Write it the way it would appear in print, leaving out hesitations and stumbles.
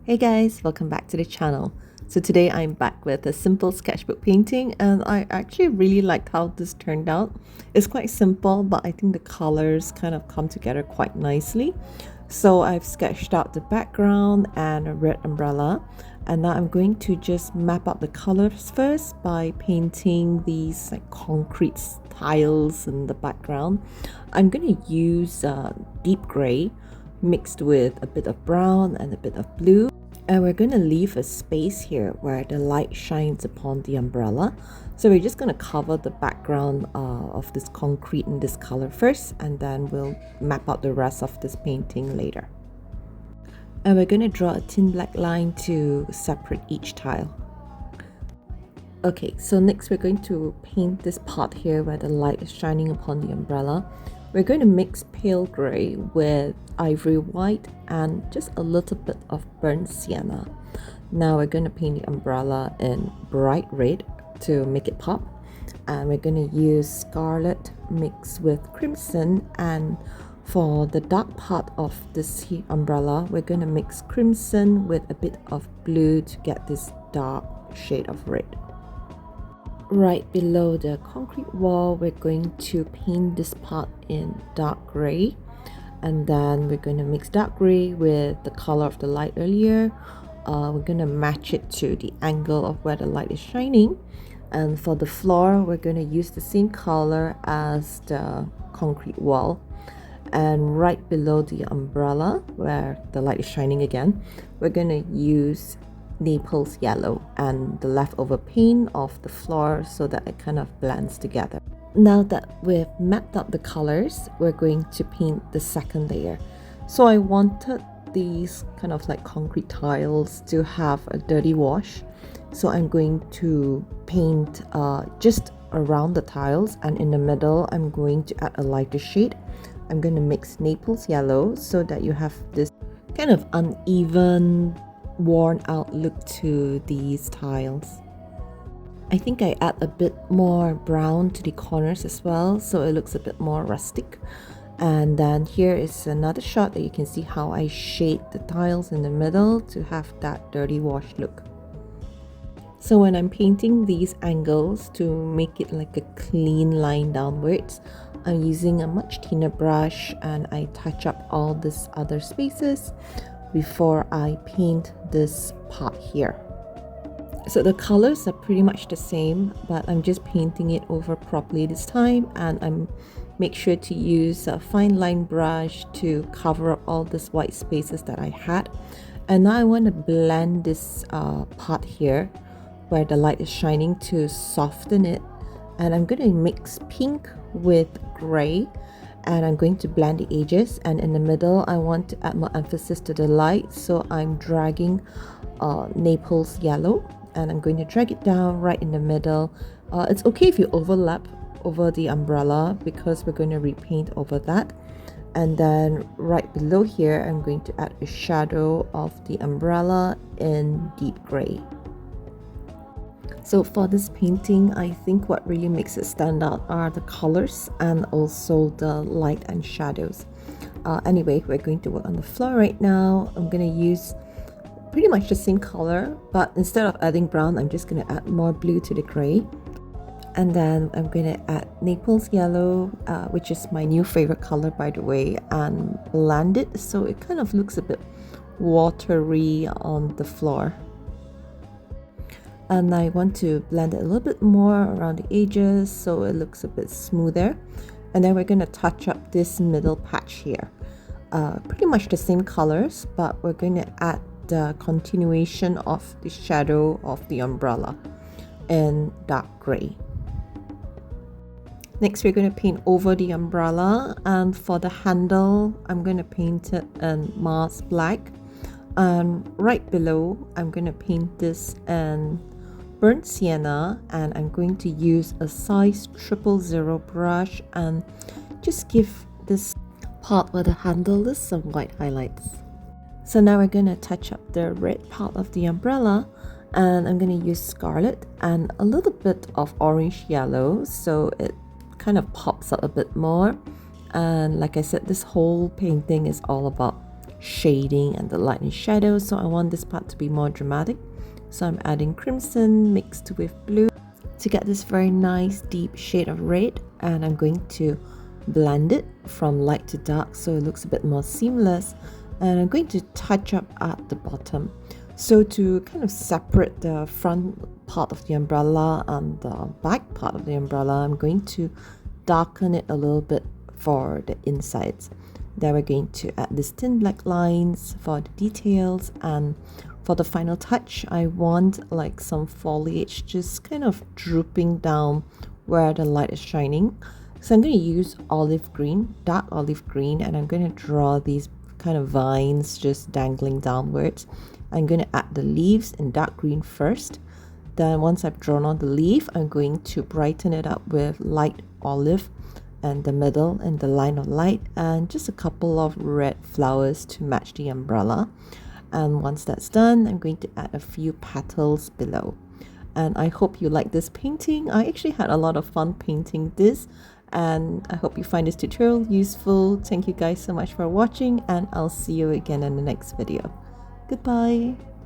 Hey guys, welcome back to the channel. So today I'm back with a simple sketchbook painting and I actually really liked how this turned out. It's quite simple, but I think the colors kind of come together quite nicely. So I've sketched out the background and a red umbrella, and now I'm going to just map out the colors first by painting these like concrete tiles in the background. I'm going to use deep gray mixed with a bit of brown and a bit of blue. And we're going to leave a space here where the light shines upon the umbrella. So we're just going to cover the background of this concrete in this color first, and then we'll map out the rest of this painting later. And we're going to draw a thin black line to separate each tile. Okay, so next we're going to paint this part here where the light is shining upon the umbrella. We're going to mix pale gray with ivory white and just a little bit of burnt sienna. Now we're going to paint the umbrella in bright red to make it pop, and we're going to use scarlet mixed with crimson, and for the dark part of this umbrella we're going to mix crimson with a bit of blue to get this dark shade of red. Right below the concrete wall, we're going to paint this part in dark gray, and then we're going to mix dark gray with the color of the light earlier. We're going to match it to the angle of where the light is shining, and for the floor we're going to use the same color as the concrete wall. And right below the umbrella where the light is shining again, we're going to use Naples yellow and the leftover paint of the floor so that it kind of blends together. Now that we've mapped out the colors, we're going to paint the second layer. So I wanted these kind of like concrete tiles to have a dirty wash, so I'm going to paint just around the tiles, and in the middle I'm going to add a lighter shade. I'm going to mix Naples yellow so that you have this kind of uneven, worn out look to these tiles. I think I add a bit more brown to the corners as well, so it looks a bit more rustic. And then here is another shot that you can see how I shade the tiles in the middle to have that dirty wash look. So when I'm painting these angles to make it like a clean line downwards, I'm using a much thinner brush and I touch up all these other spaces before I paint this part here. So the colors are pretty much the same, but I'm just painting it over properly this time, and I'm make sure to use a fine line brush to cover up all these white spaces that I had. And now I want to blend this part here where the light is shining to soften it, and I'm going to mix pink with gray, and I'm going to blend the edges, and in the middle I want to add more emphasis to the light, so I'm dragging Naples yellow, and I'm going to drag it down right in the middle. It's okay if you overlap over the umbrella because we're going to repaint over that. And then right below here I'm going to add a shadow of the umbrella in deep gray. So for this painting, I think what really makes it stand out are the colors and also the light and shadows. Anyway, we're going to work on the floor right now. I'm going to use pretty much the same color, but instead of adding brown, I'm just going to add more blue to the gray. And then I'm going to add Naples yellow, which is my new favorite color by the way, and blend it so it kind of looks a bit watery on the floor. And I want to blend it a little bit more around the edges so it looks a bit smoother. And then we're going to touch up this middle patch here. Pretty much the same colors, but we're going to add the continuation of the shadow of the umbrella in dark gray. Next we're going to paint over the umbrella, and for the handle I'm going to paint it in Mars black, and right below I'm going to paint this in burnt sienna, and I'm going to use a size 000 brush and just give this part where the handle is some white highlights. So now we're going to touch up the red part of the umbrella, and I'm going to use scarlet and a little bit of orange yellow so it kind of pops up a bit more. And like I said, this whole painting is all about shading and the light and shadow, so I want this part to be more dramatic. So I'm adding crimson mixed with blue to get this very nice deep shade of red, and I'm going to blend it from light to dark so it looks a bit more seamless. And I'm going to touch up at the bottom, so to kind of separate the front part of the umbrella and the back part of the umbrella, I'm going to darken it a little bit for the insides. Then we're going to add these thin black lines for the details, and for the final touch I want like some foliage just kind of drooping down where the light is shining. So I'm going to use olive green, dark olive green, and I'm going to draw these kind of vines just dangling downwards. I'm going to add the leaves in dark green first. Then once I've drawn on the leaf, I'm going to brighten it up with light olive and the middle and the line of light, and just a couple of red flowers to match the umbrella. And once that's done, I'm going to add a few petals below. And I hope you like this painting. I actually had a lot of fun painting this, and I hope you find this tutorial useful. Thank you guys so much for watching, and I'll see you again in the next video. Goodbye.